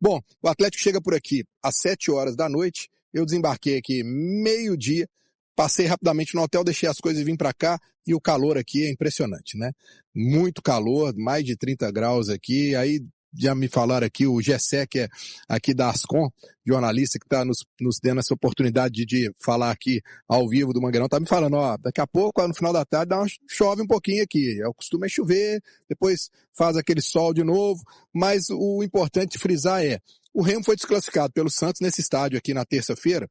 Bom, o Atlético chega por aqui às 7 horas da noite, eu desembarquei aqui meio-dia, passei rapidamente no hotel, deixei as coisas e vim para cá, e o calor aqui é impressionante, né? Muito calor, mais de 30 graus aqui, aí já me falaram aqui, o Gessé, que é aqui da Ascom, jornalista que está nos dando essa oportunidade de falar aqui ao vivo do Mangueirão, tá me falando, ó, daqui a pouco, no final da tarde, chove um pouquinho aqui, o costume é chover, depois faz aquele sol de novo, mas o importante frisar o Remo foi desclassificado pelo Santos nesse estádio aqui na terça-feira,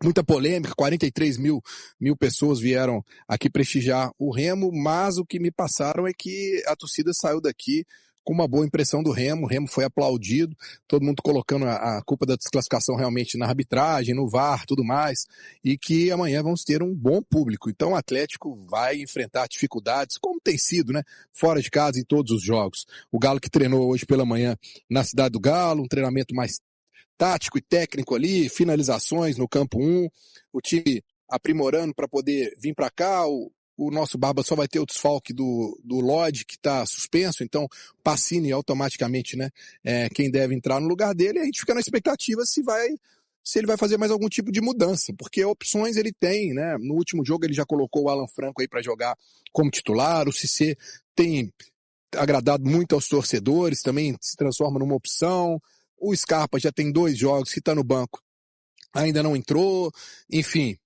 muita polêmica, 43 mil pessoas vieram aqui prestigiar o Remo, mas o que me passaram é que a torcida saiu daqui com uma boa impressão do Remo, o Remo foi aplaudido, todo mundo colocando a culpa da desclassificação realmente na arbitragem, no VAR, tudo mais, e que amanhã vamos ter um bom público. Então o Atlético vai enfrentar dificuldades, como tem sido, né, fora de casa em todos os jogos. O Galo que treinou hoje pela manhã na Cidade do Galo, um treinamento mais tático e técnico ali, finalizações no campo 1, o time aprimorando para poder vir para cá, o nosso Barba só vai ter o desfalque do Lodge, que está suspenso, então Pacini automaticamente, né, quem deve entrar no lugar dele, a gente fica na expectativa se ele vai fazer mais algum tipo de mudança, porque opções ele tem, né, no último jogo ele já colocou o Alan Franco aí para jogar como titular, o Cissé tem agradado muito aos torcedores, também se transforma numa opção, o Scarpa já tem 2 jogos que está no banco, ainda não entrou, enfim,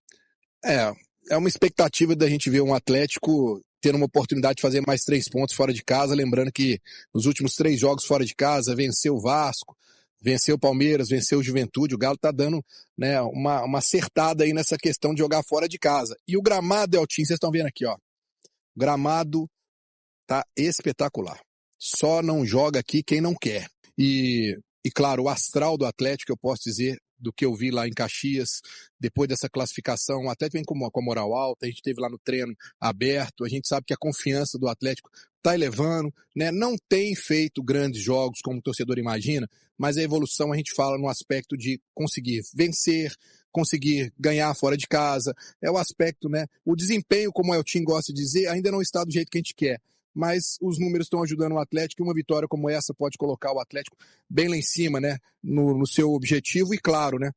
é uma expectativa da gente ver um Atlético tendo uma oportunidade de fazer mais 3 pontos fora de casa, lembrando que nos últimos 3 jogos fora de casa, venceu o Vasco, venceu o Palmeiras, venceu o Juventude, o Galo tá dando, né, uma acertada aí nessa questão de jogar fora de casa. E o gramado, Eltinho, vocês estão vendo aqui, ó, o gramado tá espetacular. Só não joga aqui quem não quer. E claro, o astral do Atlético, eu posso dizer, do que eu vi lá em Caxias, depois dessa classificação, o Atlético vem com a moral alta, a gente teve lá no treino aberto, a gente sabe que a confiança do Atlético está elevando, né? Não tem feito grandes jogos como o torcedor imagina, mas a evolução a gente fala no aspecto de conseguir vencer, conseguir ganhar fora de casa, é o aspecto, né? O desempenho, como o Eltinho gosta de dizer, ainda não está do jeito que a gente quer, mas os números estão ajudando o Atlético e uma vitória como essa pode colocar o Atlético bem lá em cima, né, no seu objetivo e claro, né,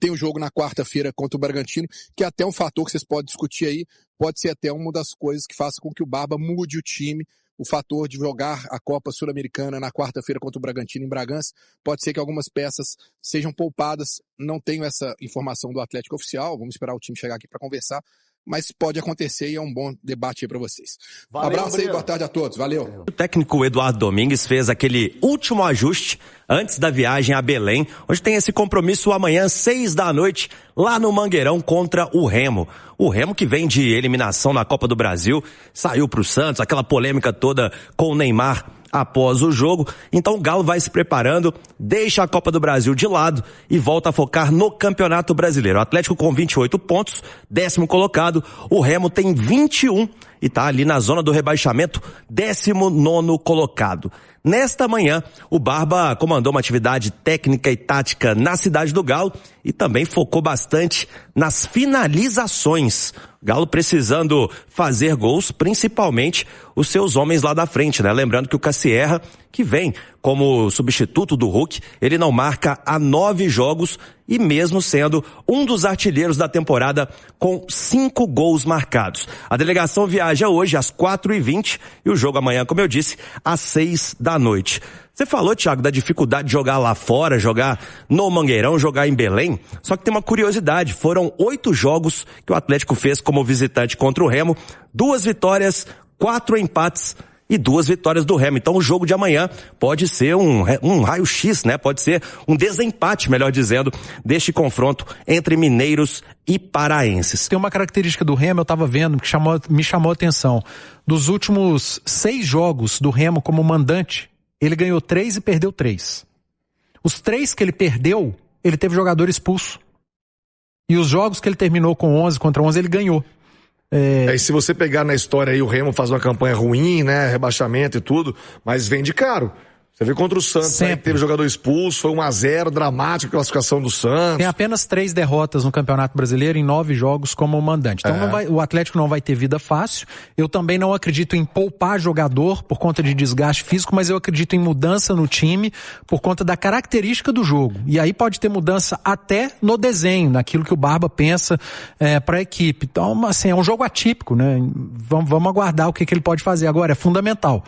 tem o jogo na quarta-feira contra o Bragantino, que é até um fator que vocês podem discutir aí, pode ser até uma das coisas que faça com que o Barba mude o time, o fator de jogar a Copa Sul-Americana na quarta-feira contra o Bragantino em Bragança, pode ser que algumas peças sejam poupadas, não tenho essa informação do Atlético oficial, vamos esperar o time chegar aqui para conversar, mas pode acontecer e é um bom debate aí para vocês. Valeu, um abraço aí, boa tarde a todos, valeu. O técnico Eduardo Domingues fez aquele último ajuste antes da viagem a Belém, onde tem esse compromisso amanhã, 6 da noite, lá no Mangueirão contra o Remo. O Remo que vem de eliminação na Copa do Brasil, saiu pro Santos, aquela polêmica toda com o Neymar após o jogo, então o Galo vai se preparando, deixa a Copa do Brasil de lado e volta a focar no Campeonato Brasileiro. O Atlético com 28 pontos, 10º colocado, o Remo tem 21 e tá ali na zona do rebaixamento, 19º colocado. Nesta manhã, o Barba comandou uma atividade técnica e tática na Cidade do Galo e também focou bastante nas finalizações. O Galo precisando fazer gols, principalmente os seus homens lá da frente, né? Lembrando que o Cassierra, que vem como substituto do Hulk, ele não marca há 9 jogos e mesmo sendo um dos artilheiros da temporada com 5 gols marcados. A delegação viaja hoje às 4h20 e o jogo amanhã, como eu disse, às 6 da noite. Você falou, Thiago, da dificuldade de jogar lá fora, jogar no Mangueirão, jogar em Belém, só que tem uma curiosidade, foram 8 jogos que o Atlético fez como visitante contra o Remo, 2 vitórias, 4 empates e 2 vitórias do Remo. Então o jogo de amanhã pode ser um raio-x, né? Pode ser um desempate, melhor dizendo, deste confronto entre mineiros e paraenses. Tem uma característica do Remo, eu estava vendo, que me chamou a atenção. Dos últimos 6 jogos do Remo como mandante, ele ganhou 3 e perdeu 3. Os 3 que ele perdeu, ele teve jogador expulso. E os jogos que ele terminou com 11 contra 11, ele ganhou. E se você pegar na história aí, o Remo faz uma campanha ruim, né, rebaixamento e tudo, mas vende caro. Você vê contra o Santos, né, que teve jogador expulso, foi 1-0, dramática a classificação do Santos. Tem apenas 3 derrotas no Campeonato Brasileiro em 9 jogos como mandante. Então o Atlético não vai ter vida fácil. Eu também não acredito em poupar jogador por conta de desgaste físico, mas eu acredito em mudança no time por conta da característica do jogo. E aí pode ter mudança até no desenho, naquilo que o Barba pensa para a equipe. Então, assim, é um jogo atípico, né? Vamos aguardar o que ele pode fazer. Agora, é fundamental.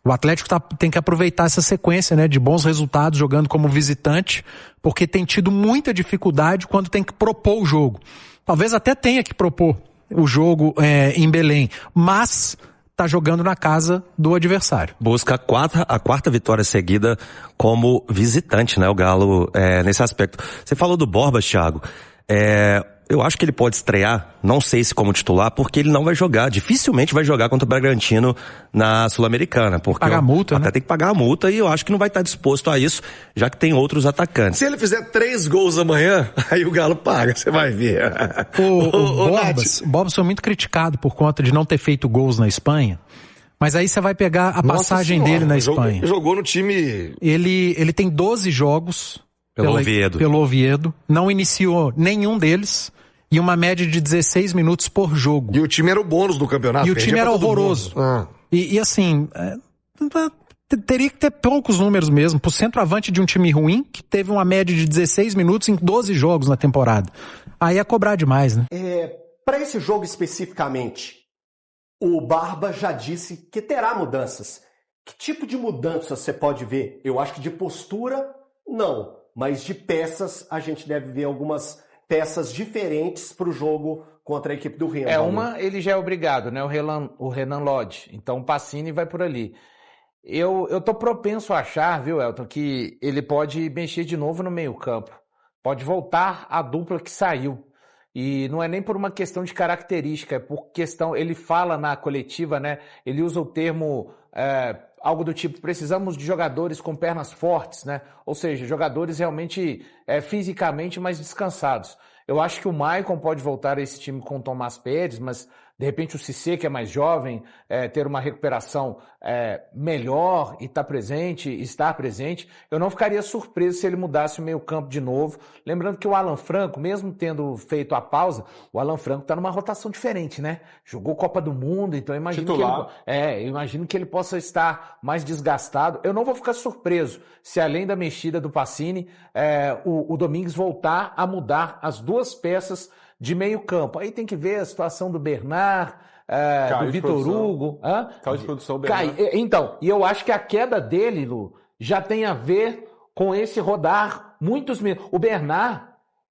O Atlético tem que aproveitar essa sequência, né, de bons resultados jogando como visitante, porque tem tido muita dificuldade quando tem que propor o jogo. Talvez até tenha que propor o jogo em Belém, mas tá jogando na casa do adversário. Busca a quarta vitória seguida como visitante, né, o Galo, nesse aspecto. Você falou do Borbas, Thiago. Eu acho que ele pode estrear, não sei se como titular, porque ele não vai jogar, dificilmente vai jogar contra o Bragantino na Sul-Americana. Porque pagar a multa, até né? tem que pagar a multa e eu acho que não vai estar disposto a isso, já que tem outros atacantes. Se ele fizer 3 gols amanhã, aí o Galo paga, você vai ver. O Borbas foi muito criticado por conta de não ter feito gols na Espanha. Mas aí você vai pegar a passagem dele na Espanha. Jogou no time... Ele tem 12 jogos pelo Oviedo, não iniciou nenhum deles. E uma média de 16 minutos por jogo. E o time era o bônus do campeonato. E o time era horroroso. E assim, teria que ter poucos números mesmo. Pro centroavante de um time ruim, que teve uma média de 16 minutos em 12 jogos na temporada. Aí é cobrar demais, né? Para esse jogo especificamente, o Barba já disse que terá mudanças. Que tipo de mudança você pode ver? Eu acho que de postura, não. Mas de peças, a gente deve ver algumas peças diferentes para o jogo contra a equipe do Remo. Ele já é obrigado, né? O Renan Lodge. Então o Pacini vai por ali. Eu tô propenso a achar, viu, Elton, que ele pode mexer de novo no meio-campo. Pode voltar a dupla que saiu. E não é nem por uma questão de característica, é por questão... Ele fala na coletiva, né? Ele usa o termo... algo do tipo, precisamos de jogadores com pernas fortes, né? Ou seja, jogadores realmente fisicamente mais descansados. Eu acho que o Maicon pode voltar a esse time com o Tomás Pérez, mas de repente o Cissé, que é mais jovem, ter uma recuperação melhor e estar presente. Eu não ficaria surpreso se ele mudasse o meio campo de novo. Lembrando que o Alan Franco, mesmo tendo feito a pausa, o Alan Franco está numa rotação diferente, né? Jogou Copa do Mundo, então eu imagino que ele possa estar mais desgastado. Eu não vou ficar surpreso se além da mexida do Pacini, o Domingues voltar a mudar as duas peças de meio campo. Aí tem que ver a situação do Bernard, do Vitor Hugo. Caiu de produção, Bernard. Então, e eu acho que a queda dele, Lu, já tem a ver com esse rodar muitos minutos. O Bernard,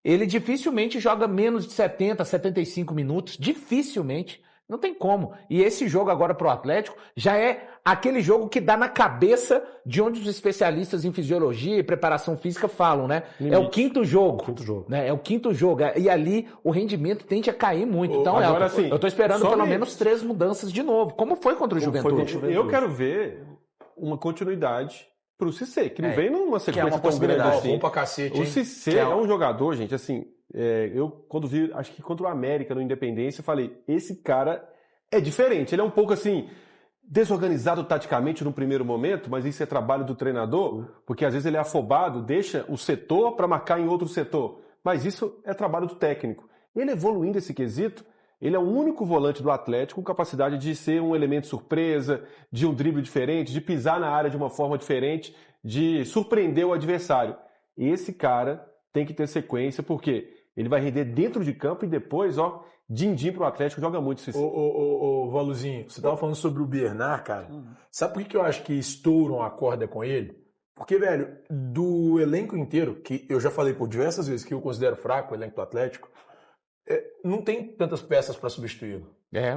ele dificilmente joga menos de 70, 75 minutos. Dificilmente. Não tem como. E esse jogo agora pro Atlético já é aquele jogo que dá na cabeça de onde os especialistas em fisiologia e preparação física falam, né? Limite. É o quinto jogo. Né? É o quinto jogo. E ali o rendimento tende a cair muito. Então, agora, assim, eu tô esperando pelo menos 3 mudanças de novo. Como foi contra o Juventude? Eu quero ver uma continuidade pro Cissé, que não vem numa sequência tão grande assim. Bom pra cacete, o Cissé é um jogador, gente, assim... eu, quando vi, acho que contra o América no Independência, eu falei, esse cara é diferente. Ele é um pouco, assim, desorganizado taticamente no primeiro momento, mas isso é trabalho do treinador, porque às vezes ele é afobado, deixa o setor para marcar em outro setor. Mas isso é trabalho do técnico. Ele evoluindo esse quesito, ele é o único volante do Atlético com capacidade de ser um elemento surpresa, de um drible diferente, de pisar na área de uma forma diferente, de surpreender o adversário. E esse cara tem que ter sequência, porque ele vai render dentro de campo e depois, din-din pro Atlético, joga muito esse. Ô, Valuzinho, você tava falando sobre o Bernard, cara. Sabe por que eu acho que estouram a corda com ele? Porque, velho, do elenco inteiro, que eu já falei por diversas vezes que eu considero fraco o elenco do Atlético, não tem tantas peças para substituí-lo.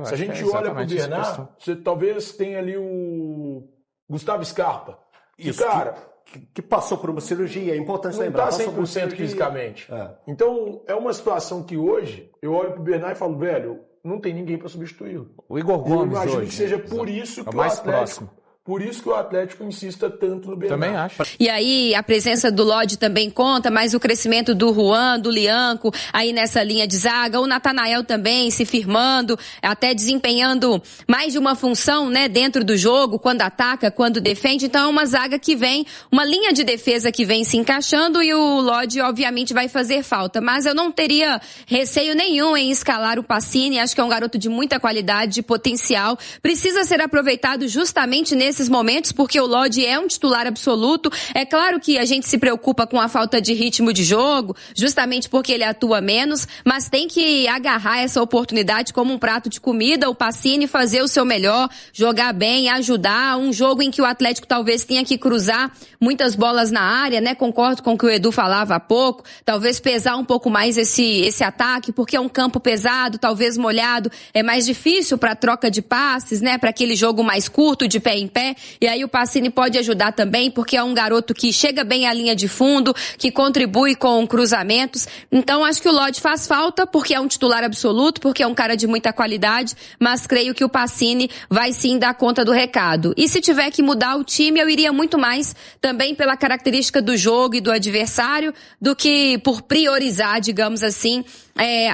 Se a gente olha pro Bernard, você talvez tenha ali o Gustavo Scarpa. Isso, cara... Que passou por uma cirurgia, é importante lembrar. Não está 100% fisicamente. Então, é uma situação que hoje, eu olho pro Bernard e falo, velho, não tem ninguém para substituí-lo. O Igor Gomes eu imagino hoje, que seja por isso que o mais Atlético Por isso que o Atlético insista tanto no Bernardo. Também acho. E aí a presença do Lodge também conta, mas o crescimento do Juan, do Lianco, aí nessa linha de zaga, o Natanael também se firmando, até desempenhando mais de uma função, né, dentro do jogo, quando ataca, quando defende. Então é uma zaga que vem, uma linha de defesa que vem se encaixando e o Lodge obviamente vai fazer falta. Mas eu não teria receio nenhum em escalar o Pacini, acho que é um garoto de muita qualidade, de potencial, precisa ser aproveitado justamente nesses momentos, porque o Lodge é um titular absoluto. É claro que a gente se preocupa com a falta de ritmo de jogo, justamente porque ele atua menos, mas tem que agarrar essa oportunidade como um prato de comida, o Pacini fazer o seu melhor, jogar bem, ajudar, um jogo em que o Atlético talvez tenha que cruzar muitas bolas na área, né? Concordo com o que o Edu falava há pouco, talvez pesar um pouco mais esse ataque, porque é um campo pesado, talvez molhado, é mais difícil para troca de passes, né? Para aquele jogo mais curto, de pé em pé. E aí o Pacini pode ajudar também, porque é um garoto que chega bem à linha de fundo, que contribui com cruzamentos. Então acho que o Lodge faz falta, porque é um titular absoluto, porque é um cara de muita qualidade, mas creio que o Pacini vai sim dar conta do recado. E se tiver que mudar o time, eu iria muito mais também pela característica do jogo e do adversário, do que por priorizar, digamos assim,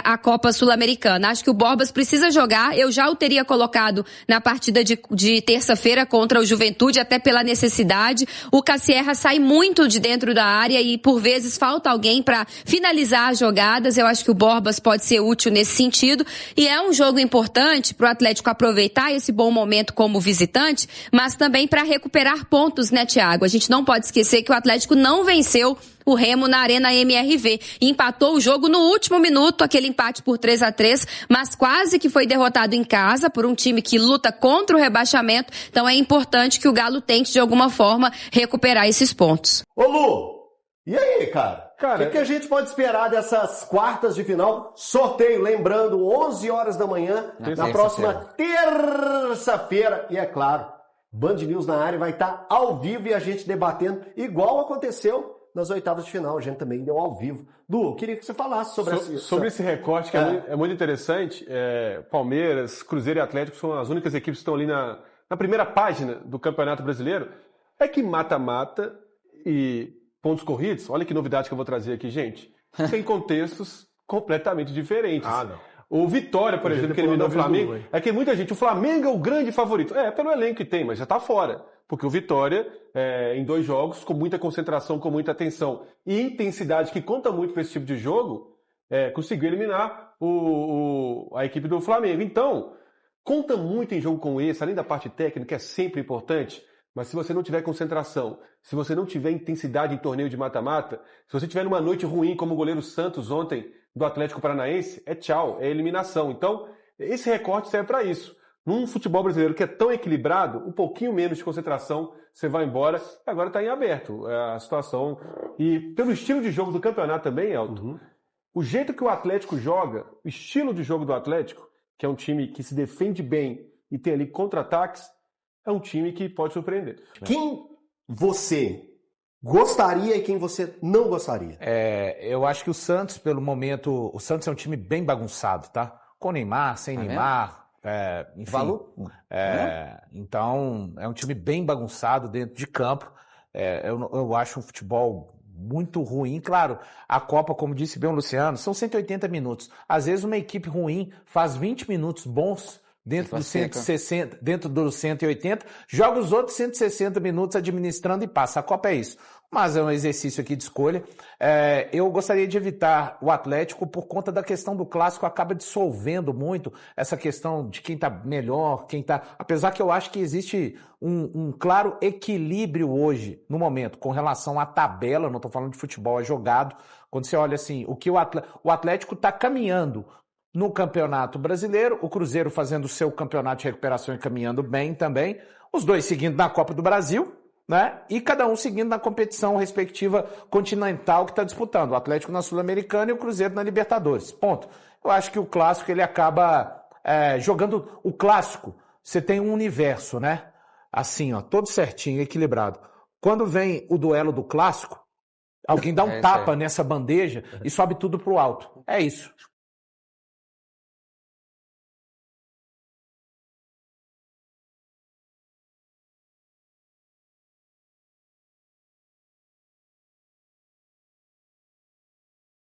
a Copa Sul-Americana. Acho que o Borbas precisa jogar, eu já o teria colocado na partida de terça-feira contra o Juventude, até pela necessidade. O Cassierra sai muito de dentro da área e por vezes falta alguém para finalizar as jogadas. Eu acho que o Borbas pode ser útil nesse sentido e é um jogo importante para o Atlético aproveitar esse bom momento como visitante, mas também para recuperar pontos, né, Thiago? A gente não pode esquecer que o Atlético não venceu o Remo na Arena MRV. Empatou o jogo no último minuto, aquele empate por 3-3, mas quase que foi derrotado em casa por um time que luta contra o rebaixamento. Então é importante que o Galo tente, de alguma forma, recuperar esses pontos. Ô Lu, e aí, cara? O que a gente pode esperar dessas quartas de final? Sorteio, lembrando, 11 horas da manhã, na próxima terça-feira. E é claro, Band News na área vai estar ao vivo e a gente debatendo, igual aconteceu nas oitavas de final. A gente também deu ao vivo. Lu, queria que você falasse sobre esse recorte, que é muito interessante. Palmeiras, Cruzeiro e Atlético são as únicas equipes que estão ali na primeira página do Campeonato Brasileiro. É que mata-mata e pontos corridos, olha que novidade que eu vou trazer aqui, gente, tem contextos completamente diferentes. O Vitória, por exemplo, que eliminou o Flamengo, é que muita gente, o Flamengo é o grande favorito. Pelo elenco que tem, mas já tá fora. Porque o Vitória, em 2 jogos, com muita concentração, com muita atenção e intensidade, que conta muito para esse tipo de jogo, conseguiu eliminar a equipe do Flamengo. Então, conta muito em jogo como esse, além da parte técnica, é sempre importante, mas se você não tiver concentração, se você não tiver intensidade em torneio de mata-mata, se você tiver numa noite ruim, como o goleiro Santos ontem, do Atlético Paranaense, tchau, é eliminação. Então, esse recorte serve para isso. Num futebol brasileiro que é tão equilibrado, um pouquinho menos de concentração, você vai embora. Agora está em aberto a situação. E pelo estilo de jogo do campeonato também, Elton, o jeito que o Atlético joga, o estilo de jogo do Atlético, que é um time que se defende bem e tem ali contra-ataques, é um time que pode surpreender. Quem você gostaria e quem você não gostaria? Eu acho que o Santos, pelo momento, o Santos é um time bem bagunçado, tá? Com Neymar, sem Neymar. Enfim, então é um time bem bagunçado dentro de campo. Eu acho um futebol muito ruim. Claro, a Copa, como disse bem o Luciano, são 180 minutos. Às vezes uma equipe ruim faz 20 minutos bons dentro dos 160, dentro dos 180, joga os outros 160 minutos administrando e passa. A Copa é isso. Mas é um exercício aqui de escolha. Eu gostaria de evitar o Atlético por conta da questão do clássico, acaba dissolvendo muito essa questão de quem tá melhor, quem tá... Apesar que eu acho que existe um claro equilíbrio hoje, no momento, com relação à tabela, não tô falando de futebol, é jogado. Quando você olha assim, o que o Atlético tá caminhando no Campeonato Brasileiro, o Cruzeiro fazendo o seu campeonato de recuperação e caminhando bem também, os dois seguindo na Copa do Brasil, né? E cada um seguindo na competição respectiva continental que está disputando. O Atlético na Sul-Americana e o Cruzeiro na Libertadores. Ponto. Eu acho que o clássico, ele acaba jogando... O clássico, você tem um universo, né? Assim, ó, todo certinho, equilibrado. Quando vem o duelo do clássico, alguém dá um tapa nessa bandeja e sobe tudo pro alto. É isso.